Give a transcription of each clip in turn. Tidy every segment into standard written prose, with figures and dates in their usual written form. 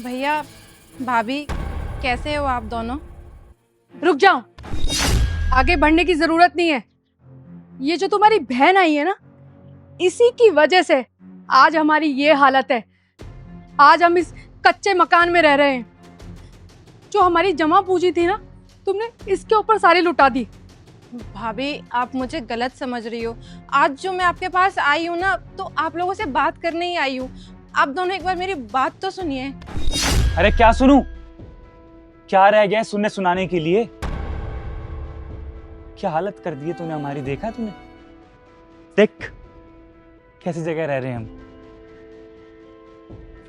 भैया, भाभी, कैसे हो आप दोनों? रुक जाओ। आगे बढ़ने की जरूरत नहीं है। ये जो तुम्हारी बहन आई है ना, इसी की वजह से आज हमारी ये हालत है। आज हम इस कच्चे मकान में रह रहे हैं। जो हमारी जमा पूंजी थी ना, तुमने इसके ऊपर सारी लुटा दी। भाभी, आप मुझे गलत समझ रही हो। आज जो मैं आपके पास आई हूँ ना, तो आप लोगों से बात करने ही आई हूँ। आप दोनों एक बार मेरी बात तो सुनिए। अरे क्या सुनूं? क्या रह गया है सुनने सुनाने के लिए? क्या हालत कर दी है तूने हमारी, देखा तूने? देख कैसी जगह रह रहे हैं हम।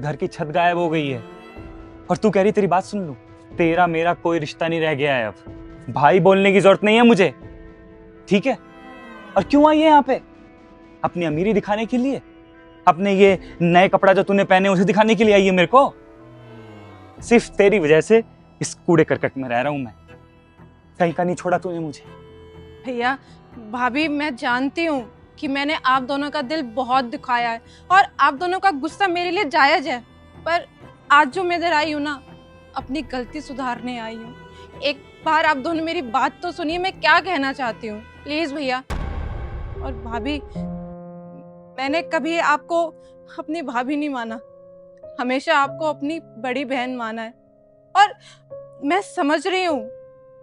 घर की छत गायब हो गई है और तू कह रही तेरी बात सुन लूं। तेरा मेरा कोई रिश्ता नहीं रह गया है अब। भाई बोलने की जरूरत नहीं है मुझे, ठीक है? और क्यों आई है यहाँ पे? अपनी अमीरी दिखाने के लिए? अपने ये नए कपड़ा जो तूने पहने उसे दिखाने के लिए आई है मेरे को? सिर्फ तेरी वजह से इस कूड़े करकट में रह रहा हूं मैं। कहीं का नहीं छोड़ा तूने मुझे। भैया, भाभी, मैं जानती हूँ कि मैंने आप दोनों का दिल बहुत दुखाया है और आप दोनों का गुस्सा मेरे लिए जायज है। पर आज जो मैं इधर आई हूँ ना, अपनी गलती सुधारने आई हूँ। एक बार आप दोनों मेरी बात तो सुनिए, मैं क्या कहना चाहती हूँ। प्लीज भैया और भाभी, मैंने कभी आपको अपनी भाभी नहीं माना, हमेशा आपको अपनी बड़ी बहन माना है। और मैं समझ रही हूँ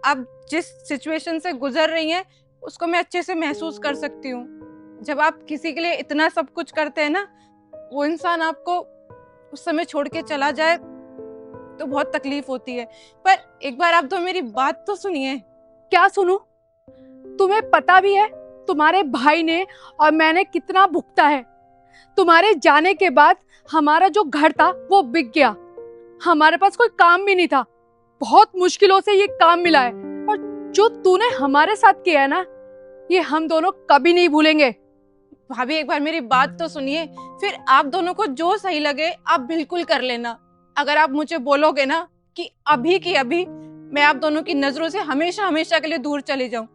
आप जिस सिचुएशन से गुजर रही हैं, उसको मैं अच्छे से महसूस कर सकती हूँ। जब आप किसी के लिए इतना सब कुछ करते हैं ना, वो इंसान आपको उस समय छोड़ के चला जाए तो बहुत तकलीफ होती है। पर एक बार आप तो मेरी बात तो सुनिए। क्या सुनूं? तुम्हें पता भी है तुम्हारे भाई ने और मैंने कितना भुगता है। तुम्हारे जाने के बाद हमारा जो घर था वो बिक गया। हमारे पास कोई काम भी नहीं था। बहुत मुश्किलों से ये काम मिला है। और जो तूने हमारे साथ किया है ना, ये हम दोनों कभी नहीं भूलेंगे। भाभी, एक बार मेरी बात तो सुनिए, फिर आप दोनों को जो सही लगे आप बिल्कुल कर लेना। अगर आप मुझे बोलोगे ना कि अभी की अभी मैं आप दोनों की नजरों से हमेशा हमेशा के लिए दूर चली जाऊं,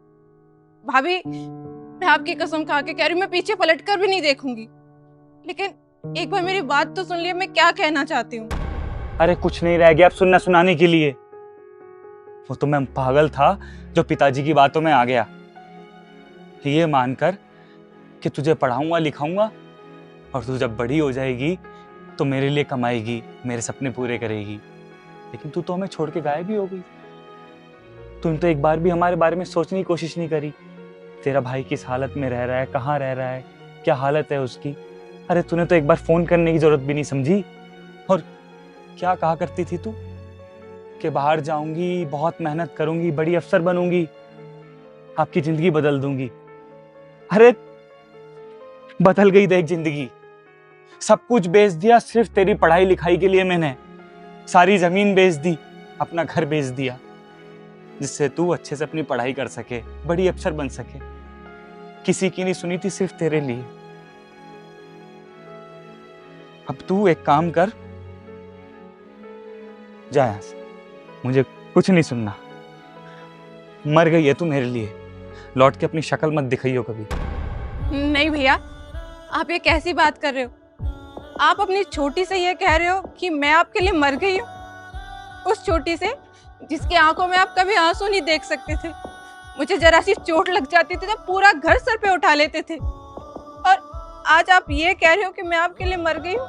भाभी, मैं आपकी कसम खा के कह रही हूँ, मैं पीछे पलट कर भी नहीं देखूंगी। लेकिन एक बार मेरी बात तो सुन लिया, मैं क्या कहना चाहती हूँ। अरे कुछ नहीं रह गया अब सुनना सुनाने के लिए। वो तो मैं पागल था जो पिताजी की बातों में आ गया, ये मानकर कि तुझे पढ़ाऊंगा लिखाऊंगा और तू जब बड़ी हो जाएगी तो मेरे लिए कमाएगी, मेरे सपने पूरे करेगी। लेकिन तू तो हमें छोड़ के गायब ही हो गई। तूने तो एक बार भी हमारे बारे में सोचने की कोशिश नहीं करी। तेरा भाई किस हालत में रह रहा है, कहाँ रह रहा है, क्या हालत है उसकी। अरे तूने तो एक बार फोन करने की जरूरत भी नहीं समझी। और क्या कहा करती थी तू कि बाहर जाऊंगी, बहुत मेहनत करूंगी, बड़ी अफसर बनूंगी, आपकी जिंदगी बदल दूंगी। अरे बदल गई देख जिंदगी। सब कुछ बेच दिया सिर्फ तेरी पढ़ाई लिखाई के लिए। मैंने सारी जमीन बेच दी, अपना घर बेच दिया, जिससे तू अच्छे से अपनी पढ़ाई कर सके, बड़ी अफसर बन सके। किसी की नहीं सुनी थी, सिर्फ तेरे लिए। अब तू एक काम कर, जा यहां से, मुझे कुछ नहीं सुनना। मर गई है तू मेरे लिए, लौट के अपनी शक्ल मत दिखाइयो कभी। नहीं भैया, आप ये कैसी बात कर रहे हो? आप अपनी छोटी से ये कह रहे हो कि मैं आपके लिए मर गई हूँ? उस छोटी से जिसकी आंखों में आप कभी आंसू नहीं देख सकते थे। मुझे जरा सी चोट लग जाती थी तो पूरा घर सर पे उठा लेते थे, और आज आप ये कह रहे हो कि मैं आपके लिए मर गई हूँ?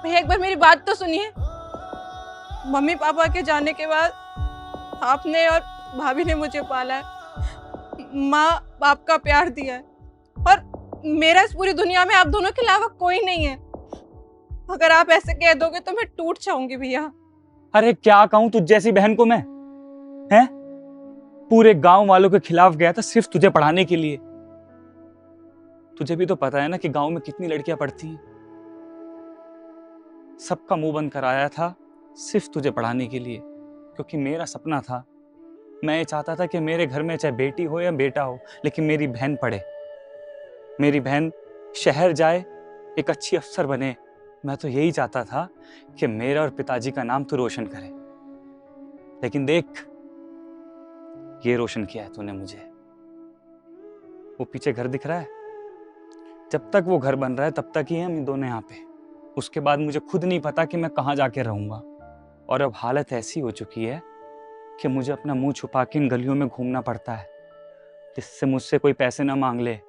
भैया, एक बार मेरी बात तो सुनिए। मम्मी पापा के जाने के बाद आपने और भाभी ने मुझे पाला है, माँ बाप का प्यार दिया है, और मेरा इस पूरी दुनिया में आप दोनों के अलावा कोई नहीं है। अगर आप ऐसे कह दोगे तो मैं टूट जाऊंगी भैया। अरे क्या कहूं तुझ जैसी बहन को मैं, हैं? पूरे गांव वालों के खिलाफ गया था सिर्फ तुझे पढ़ाने के लिए। तुझे भी तो पता है ना कि गांव में कितनी लड़कियां पढ़ती हैं। सबका मुंह बंद कराया था सिर्फ तुझे पढ़ाने के लिए, क्योंकि मेरा सपना था। मैं ये चाहता था कि मेरे घर में चाहे बेटी हो या बेटा हो, लेकिन मेरी बहन पढ़े, मेरी बहन शहर जाए, एक अच्छी अफसर बने। मैं तो यही चाहता था कि मेरा और पिताजी का नाम तू रोशन करे। लेकिन देख, ये रोशन किया है तूने मुझे। वो पीछे घर दिख रहा है, जब तक वो घर बन रहा है तब तक ही हम दोनों यहाँ पे। उसके बाद मुझे खुद नहीं पता कि मैं कहाँ जाके रहूंगा। और अब हालत ऐसी हो चुकी है कि मुझे अपना मुंह छुपा के इन गलियों में घूमना पड़ता है, जिससे मुझसे कोई पैसे ना मांग ले।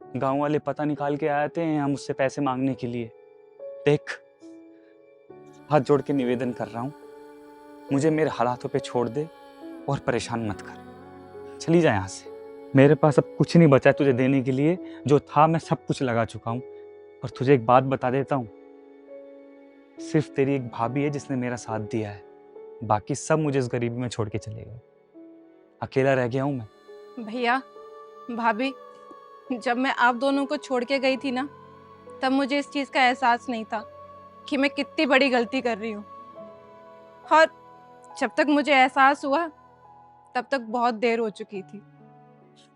गांव वाले पता निकाल के आते हैं यहाँ मुझसे पैसे मांगने के लिए। देख, हाथ जोड़ के निवेदन कर रहा हूँ, मुझे मेरे हालातों पे छोड़ दे और परेशान मत कर। चली जा यहाँ से। मेरे पास अब कुछ नहीं बचा है तुझे देने के लिए। जो था मैं सब कुछ लगा चुका हूँ। और तुझे एक बात बता देता हूँ, सिर्फ तेरी एक भाभी है जिसने मेरा साथ दिया है, बाकी सब मुझे इस गरीबी में छोड़ के चले गए। अकेला रह गया हूँ मैं। भैया, भाभी, जब मैं आप दोनों को छोड़ के गई थी ना, तब मुझे इस चीज़ का एहसास नहीं था कि मैं कितनी बड़ी गलती कर रही हूँ। और जब तक मुझे एहसास हुआ तब तक बहुत देर हो चुकी थी।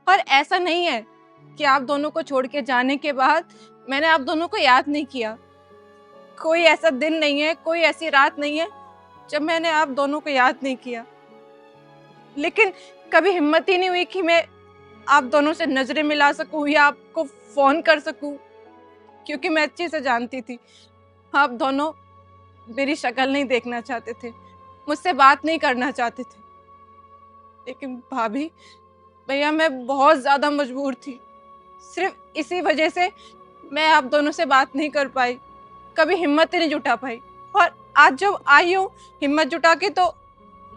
और ऐसा नहीं है कि आप दोनों को छोड़ के जाने के बाद मैंने आप दोनों को याद नहीं किया। कोई ऐसा दिन नहीं है, कोई ऐसी रात नहीं है जब मैंने आप दोनों को याद नहीं किया। लेकिन कभी हिम्मत ही नहीं हुई कि मैं आप दोनों से नजरें मिला सकूं या आपको फोन कर सकूं, क्योंकि मैं अच्छे से जानती थी आप दोनों मेरी शक्ल नहीं देखना चाहते थे, मुझसे बात नहीं करना चाहते थे। लेकिन भाभी, भैया, मैं बहुत ज्यादा मजबूर थी। सिर्फ इसी वजह से मैं आप दोनों से बात नहीं कर पाई, कभी हिम्मत ही नहीं जुटा पाई। और आज जब आई हूँ हिम्मत जुटा के, तो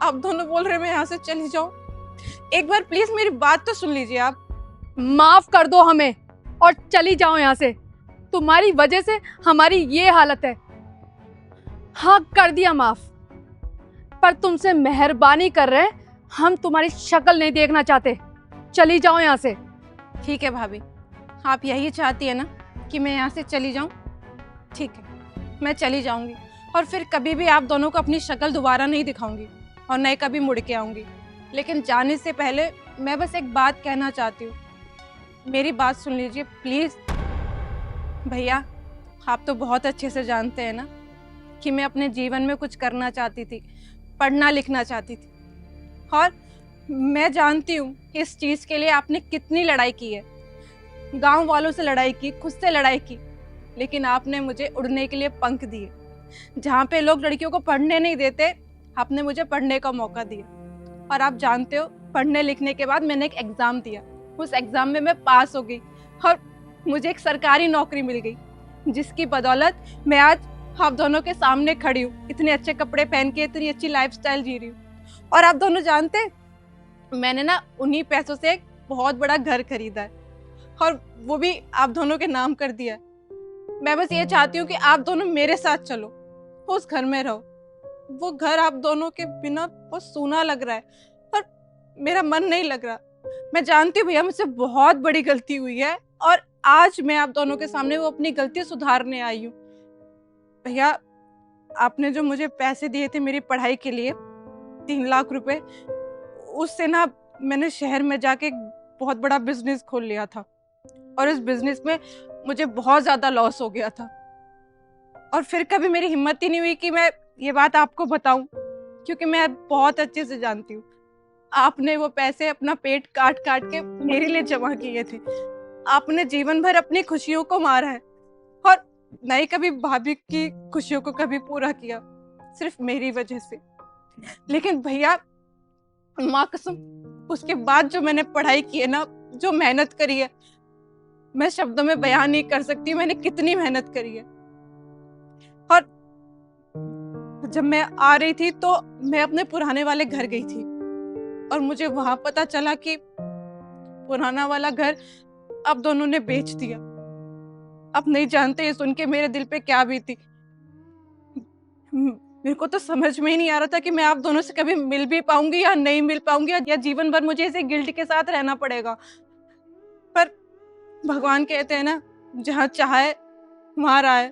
आप दोनों बोल रहे मैं यहाँ से चली जाऊं। एक बार प्लीज मेरी बात तो सुन लीजिए आप। माफ कर दो हमें और चली जाओ यहाँ से। तुम्हारी वजह से हमारी ये हालत है। हाँ, कर दिया माफ, पर तुमसे मेहरबानी कर रहे हैं, हम तुम्हारी शक्ल नहीं देखना चाहते। चली जाओ यहाँ से। ठीक है भाभी, आप यही चाहती है ना कि मैं यहाँ से चली जाऊं? ठीक है, मैं चली जाऊंगी और फिर कभी भी आप दोनों को अपनी शक्ल दोबारा नहीं दिखाऊंगी और न कभी मुड़ के आऊंगी। लेकिन जाने से पहले मैं बस एक बात कहना चाहती हूँ, मेरी बात सुन लीजिए प्लीज। भैया, आप तो बहुत अच्छे से जानते हैं ना कि मैं अपने जीवन में कुछ करना चाहती थी, पढ़ना लिखना चाहती थी। और मैं जानती हूँ कि इस चीज़ के लिए आपने कितनी लड़ाई की है, गांव वालों से लड़ाई की, खुद से लड़ाई की, लेकिन आपने मुझे उड़ने के लिए पंख दिए। जहाँ पे लोग लड़कियों को पढ़ने नहीं देते, आपने मुझे पढ़ने का मौका दिया। और आप जानते हो, पढ़ने लिखने के बाद मैंने एक एग्ज़ाम दिया, उस एग्ज़ाम में मैं पास हो गई और मुझे एक सरकारी नौकरी मिल गई, जिसकी बदौलत मैं आज आप दोनों के सामने खड़ी हूँ, इतने अच्छे कपड़े पहन के, इतनी अच्छी लाइफस्टाइल जी रही हूँ। और आप दोनों जानते, मैंने ना उन्हीं पैसों से एक बहुत बड़ा घर खरीदा है और वो भी आप दोनों के नाम कर दिया है। मैं बस ये चाहती हूँ कि आप दोनों मेरे साथ चलो, उस घर में रहो। वो घर आप दोनों के बिना बहुत सूना लग रहा है और मेरा मन नहीं लग रहा। मैं जानती हूँ भैया, मुझसे बहुत बड़ी गलती हुई है और आज मैं आप दोनों के सामने वो अपनी गलती सुधारने आई हूँ। भैया, आपने जो मुझे पैसे दिए थे मेरी पढ़ाई के लिए, 3 लाख रुपए, उससे ना मैंने शहर में जाके बहुत बड़ा बिजनेस खोल लिया था और इस बिजनेस में मुझे बहुत ज्यादा लॉस हो गया था। और फिर कभी मेरी हिम्मत ही नहीं हुई कि मैं ये बात आपको बताऊं, क्योंकि मैं बहुत अच्छे से जानती हूँ आपने वो पैसे अपना पेट काट काट के मेरे लिए जमा किए थे। आपने जीवन भर अपनी खुशियों को मारा है और नहीं कभी भाभी की खुशियों को कभी पूरा किया, सिर्फ मेरी वजह से। लेकिन भैया, माँ कसम, उसके बाद जो मैंने पढ़ाई की है ना, जो मेहनत करी है, मैं शब्दों में बयान नहीं कर सकती मैंने कितनी मेहनत करी है। और जब मैं आ रही थी तो मैं अपने पुराने वाले घर गई थी और मुझे वहां पता चला कि पुराना वाला घर अब दोनों ने बेच दिया। अब नहीं जानते ये सुन के मेरे दिल पे क्या बीती। मेरे को तो समझ में ही नहीं आ रहा था कि मैं आप दोनों से कभी मिल भी पाऊंगी या नहीं मिल पाऊंगी, या जीवन भर मुझे इसे गिल्ट के साथ रहना पड़ेगा। पर भगवान कहते हैं ना, जहाँ चाहे वहां राह।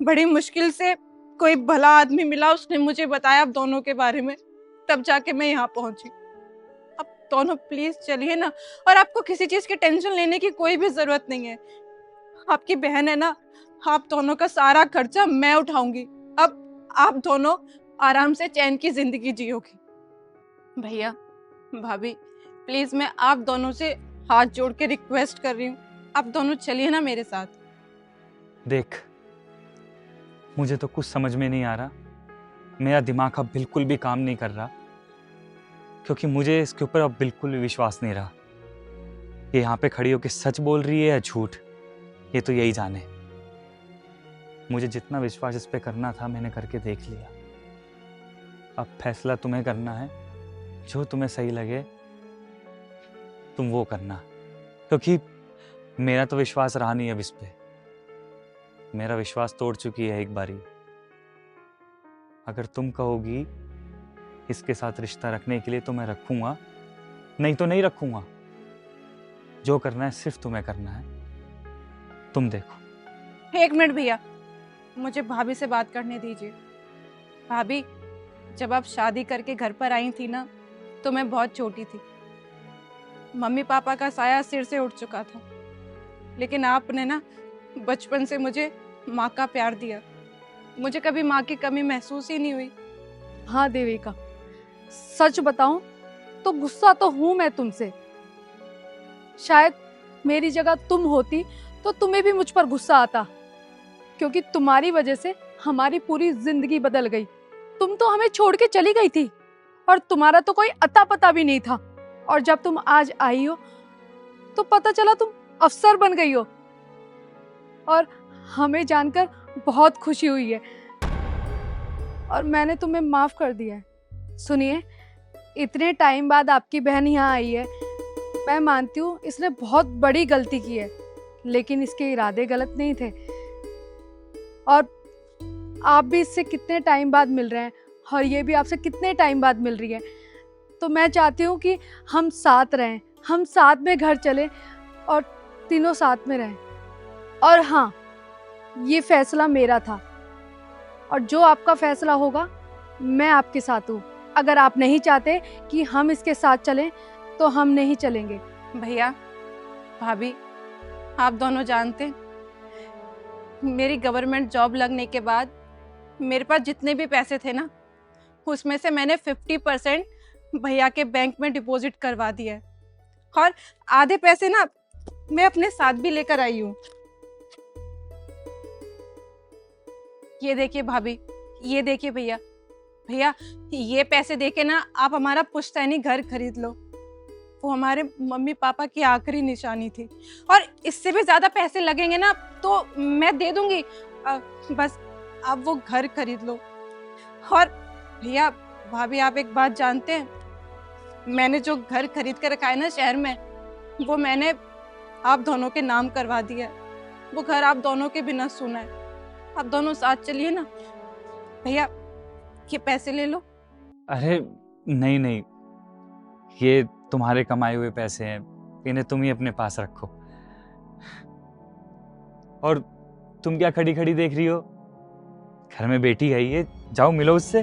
बड़ी मुश्किल से कोई भला आदमी मिला, उसने मुझे बताया आप दोनों के बारे में, तब जाके मैं यहाँ पहुंची। अब दोनों प्लीज चलिए ना, और आपको किसी चीज की टेंशन लेने की कोई भी जरूरत नहीं है। आपकी बहन है ना, आप दोनों का सारा खर्चा मैं उठाऊंगी। अब आप दोनों आराम से चैन की जिंदगी जियोगी। भैया, भाभी, प्लीज मैं आप दोनों से हाथ जोड़ के रिक्वेस्ट कर रही हूँ, आप दोनों चलिए ना मेरे साथ। देख, मुझे तो कुछ समझ में नहीं आ रहा, मेरा दिमाग अब बिल्कुल भी काम नहीं कर रहा, क्योंकि मुझे इसके ऊपर अब बिल्कुल भी विश्वास नहीं रहा। ये यहाँ पे खड़ी होकर सच बोल रही है या झूठ, ये तो यही जाने। मुझे जितना विश्वास इस पे करना था मैंने करके देख लिया। अब फैसला तुम्हें करना है, जो तुम्हें सही लगे तुम वो करना, क्योंकि मेरा तो विश्वास रहा नहीं अब इस पे। मेरा विश्वास तोड़ चुकी है एक बारी। अगर तुम कहोगी इसके साथ रिश्ता रखने के लिए तो मैं रखूंगा, नहीं तो नहीं रखूंगा। जो करना है सिर्फ तुम्हें करना है, तुम देखो। एक मिनट भैया, मुझे भाभी से बात करने दीजिए। भाभी, जब आप शादी करके घर पर आई थी ना, तो मैं बहुत छोटी थी। मम्मी पापा का साया सिर से उठ चुका था, लेकिन आपने ना बचपन से मुझे माँ का प्यार दिया। मुझे कभी माँ की कमी महसूस ही नहीं हुई। हाँ देविका, सच बताऊं तो गुस्सा तो हूं मैं तुमसे। शायद मेरी जगह तुम होती तो तुम्हें भी मुझ पर गुस्सा आता, क्योंकि तुम्हारी वजह से हमारी पूरी जिंदगी बदल गई। तुम तो हमें छोड़ के चली गई थी और तुम्हारा तो कोई अता पता भी नहीं था, और जब तुम आज आई हो तो पता चला तुम अफसर बन गई हो, और हमें जानकर बहुत खुशी हुई है और मैंने तुम्हें माफ कर दिया है। सुनिए, इतने टाइम बाद आपकी बहन यहाँ आई है, मैं मानती हूँ इसने बहुत बड़ी गलती की है, लेकिन इसके इरादे गलत नहीं थे। और आप भी इससे कितने टाइम बाद मिल रहे हैं और ये भी आपसे कितने टाइम बाद मिल रही है, तो मैं चाहती हूँ कि हम साथ रहें, हम साथ में घर चलें और तीनों साथ में रहें। और हाँ, ये फैसला मेरा था और जो आपका फैसला होगा मैं आपके साथ हूँ। अगर आप नहीं चाहते कि हम इसके साथ चलें तो हम नहीं चलेंगे। भैया, भाभी, आप दोनों जानते हैं, मेरी गवर्नमेंट जॉब लगने के बाद मेरे पास जितने भी पैसे थे ना, उसमें से मैंने 50% भैया के बैंक में डिपॉजिट करवा दिया है, और आधे पैसे ना मैं अपने साथ भी लेकर आई हूँ। ये देखिए भाभी, ये देखिए भैया। भैया, ये पैसे देके ना आप हमारा पुश्तैनी घर खरीद लो। वो हमारे मम्मी पापा की आखिरी निशानी थी, और इससे भी ज्यादा पैसे लगेंगे ना तो मैं दे दूंगी। बस आप वो घर खरीद लो। और भैया, भाभी, आप एक बात जानते हैं, मैंने जो घर खरीद कर रखा है ना शहर में, वो मैंने आप दोनों के नाम करवा दिया है। वो घर आप दोनों के बिना सुना है। आप दोनों साथ चलिए ना। भैया, ये पैसे ले लो। अरे नहीं नहीं, ये तुम्हारे कमाए हुए पैसे हैं, इन्हें तुम ही अपने पास रखो। और तुम क्या खड़ी खड़ी देख रही हो? घर में बेटी है ये, जाओ मिलो उससे।